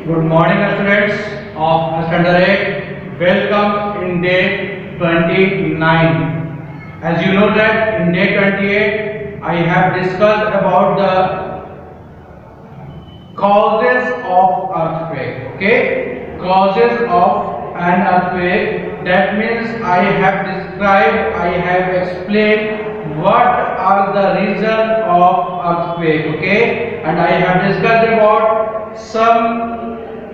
Good morning, students of Standard 8. Welcome in day 29. As you know that in day 28, I have discussed about the causes of earthquake. Okay, causes of an earthquake. That means I have described, I have explained what are the reasons of earthquake. Okay, and I have discussed about some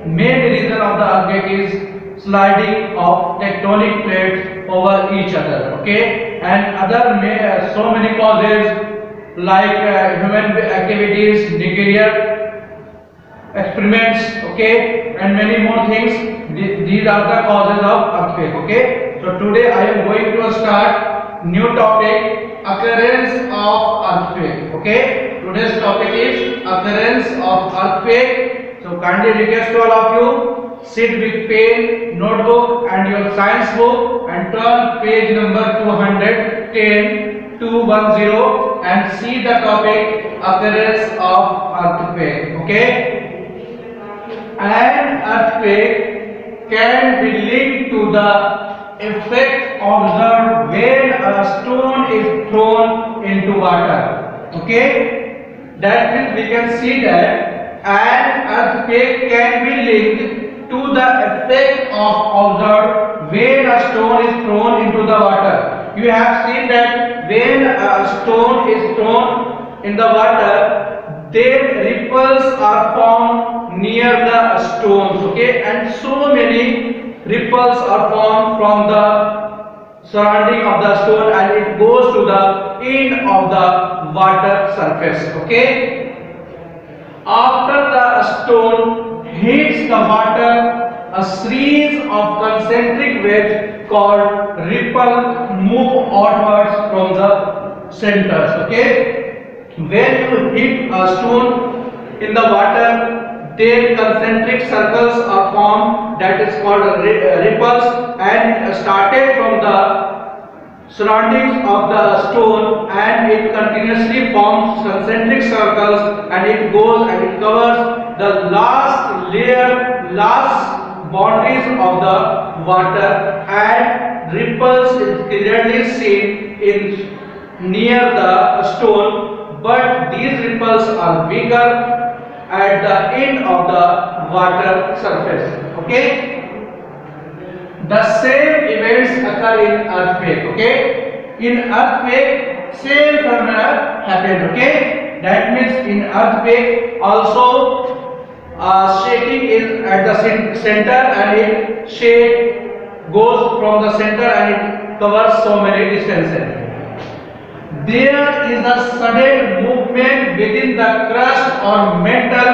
main reason of the earthquake is sliding of tectonic plates over each other. Okay, and other so many causes like human activities, nuclear experiments, okay, and many more things. These are the causes of earthquake. Okay, so today I am going to start new topic, occurrence of earthquake. Okay, today's topic is occurrence of earthquake. So kindly request to all of you, sit with pen, notebook and your science book and turn page number 210 210 and see the topic occurrence of earthquake. Okay, an earthquake can be linked to the effect observed when a stone is thrown into water. Okay, that means we can see that an earthquake can be linked to the effect of observed when a stone is thrown into the water. You have seen that when a stone is thrown in the water, then ripples are formed near the stones. Okay, and so many ripples are formed from the surrounding of the stone and it goes to the end of the water surface. Okay, after the stone hits the water, a series of concentric waves called ripple move outwards from the centers. Okay, when you hit a stone in the water, then concentric circles are formed, that is called ripples, and it started from the surroundings of the stone and it continuously forms concentric circles and it goes and it covers the last layer, last boundaries of the water, and ripples is clearly seen in near the stone, but these ripples are bigger at the end of the water surface. Okay, the same events occur in earthquake. Okay, in earthquake same phenomena happen. Okay, that means in earthquake also shaking is at the center and it shake goes from the center and it covers so many distances. There is a sudden movement within the crust or metal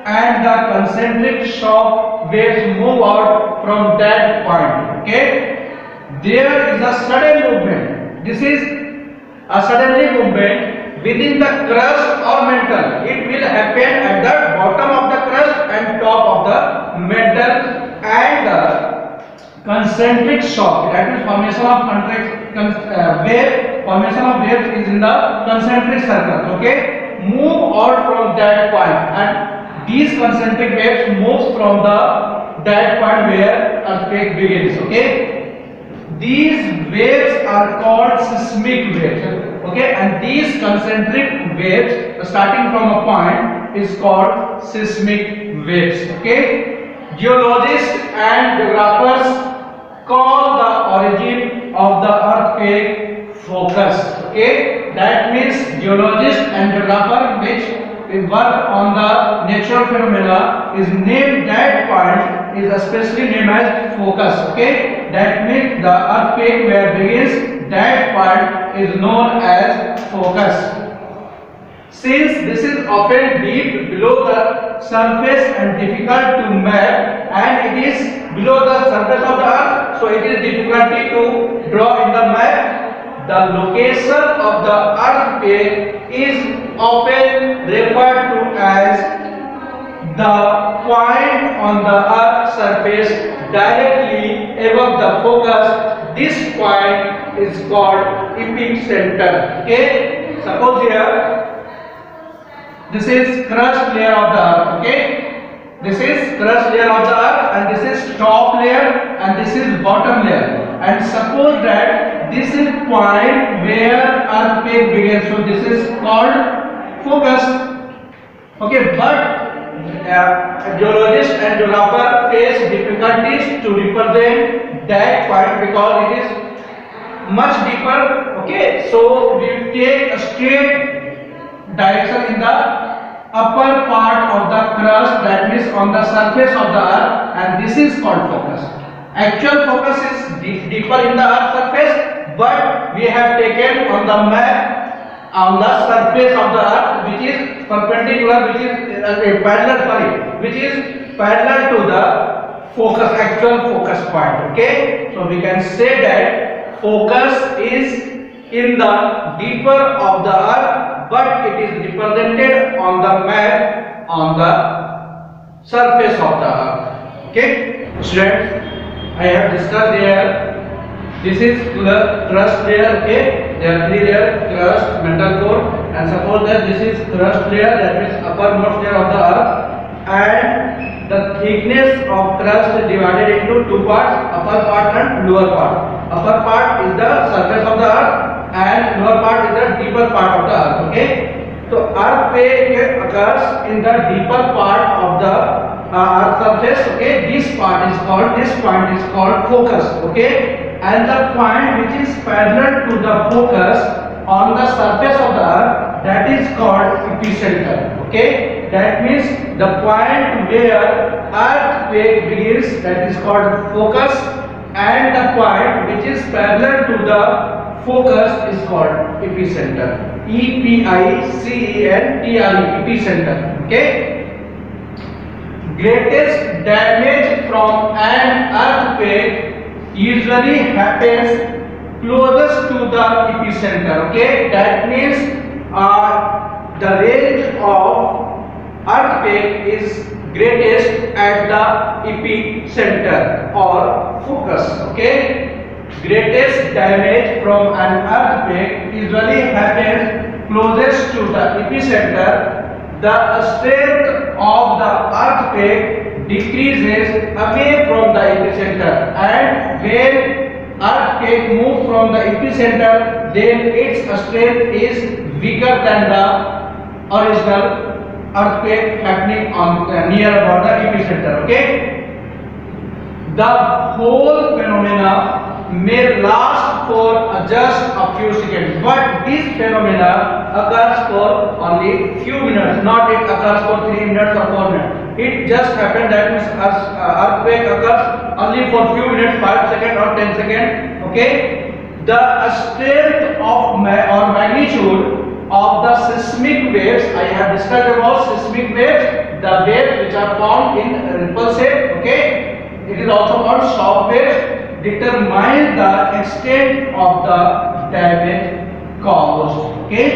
and the concentric shock waves move out from that point. Okay, there is a sudden movement. This is a suddenly movement within the crust or mantle. It will happen at the bottom of the crust and top of the mantle, and concentric shock, that is formation of wave. Formation of waves is in the concentric circle. Okay, move out from that point and these concentric waves moves from the that point where earthquake begins. Okay, these waves are called seismic waves. Okay, and these concentric waves starting from a point is called seismic waves. Okay, geologists and geographers call the origin of the earthquake focus. Okay, that means geologist and geographer which work on the natural phenomena is named that point is especially named as focus. Okay, that means the earthquake where begins, that point is known as focus. Since this is often deep below the surface and difficult to map, and it is below the surface of the earth, so it is difficulty to draw in the map. The location of the earthquake is often referred to as the point on the earth's surface directly above the focus. This point is called epicenter. Okay, suppose here this is crust layer of the earth. Okay, This is crust layer of the earth, and this is top layer, and this is bottom layer. And suppose that this is point where earthquake begins, so this is called focus. Okay, but geologists and geographer face difficulties to represent that point because it is much deeper. Okay, so we take a straight direction in the upper part of the crust, that means on the surface of the earth, and this is called focus. Actual focus is deeper in the earth surface, but we have taken on the map on the surface of the earth, which is perpendicular, which is parallel, which is parallel to the focus, actual focus point. Okay, so we can say that focus is in the deeper of the earth, but it is represented on the map on the surface of the earth. Okay, students, I have discussed here. This is the crust layer. Okay, there are three layers: crust, mantle core, and suppose that this is crust layer, that means uppermost layer of the earth, and the thickness of crust is divided into two parts: upper part and lower part. Upper part is the surface of the earth, and lower part is the deeper part of the earth. Okay, so earthquake occurs in the deeper part of the earth surface. Okay, this point is called focus. Okay, and the point which is parallel to the focus on the surface of the earth, that is called epicenter. Okay, that means the point where earthquake begins, that is called focus, and the point which is parallel to the focus is called epicenter. E-P-I-C-E-N-T-R-E, epicenter. Okay, greatest damage from an earthquake usually happens closest to the epicenter. Okay, that means the range of earthquake is greatest at the epicenter or focus. Okay, greatest damage from an earthquake usually happens closest to the epicenter. The strength of the earthquake decreases away from the epicenter, and when earthquake moves from the epicenter, then its strength is weaker than the original earthquake happening on near about the epicenter. Okay, the whole phenomena may last for just a few seconds, but this phenomena occurs for only few minutes, not it occurs for 3 minutes or 4 minutes. It just happened, that means earthquake occurs only for few minutes, 5 seconds or 10 seconds. Okay, the strength of or magnitude of the seismic waves, I have discussed about seismic waves, the waves which are formed in ripple shape. Okay, it is also called shock waves, determine the extent of the damage caused. Okay,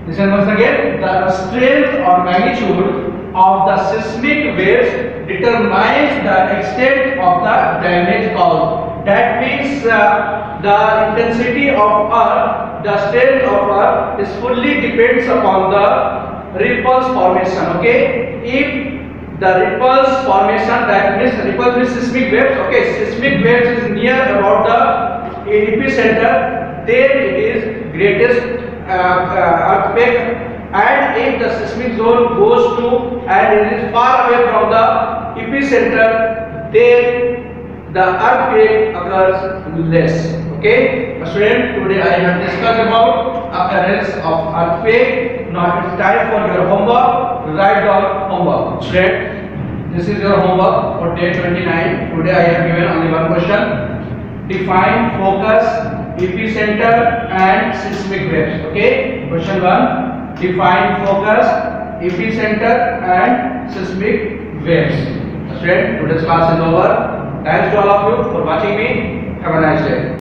listen once again. The strength or magnitude of the seismic waves determines the extent of the damage caused. That means the intensity of earth, the strength of earth is fully depends upon the ripples formation. Okay, if the ripples formation, that means ripples with seismic waves. Okay, seismic waves is near about the epicenter, then it is greatest earthquake. And if the seismic zone goes to and it is far away from the epicenter, then the earthquake occurs less. Okay, student, today I have discussed about occurrence of earthquake. Now it's time for your homework. Write down homework. Student, this is your homework for day 29. Today I have given only one question. Define focus, epicenter and seismic waves. Okay, question 1. Define focus, epicenter and seismic waves. Student, today's class is over. Thanks to all of you for watching me. Have a nice day.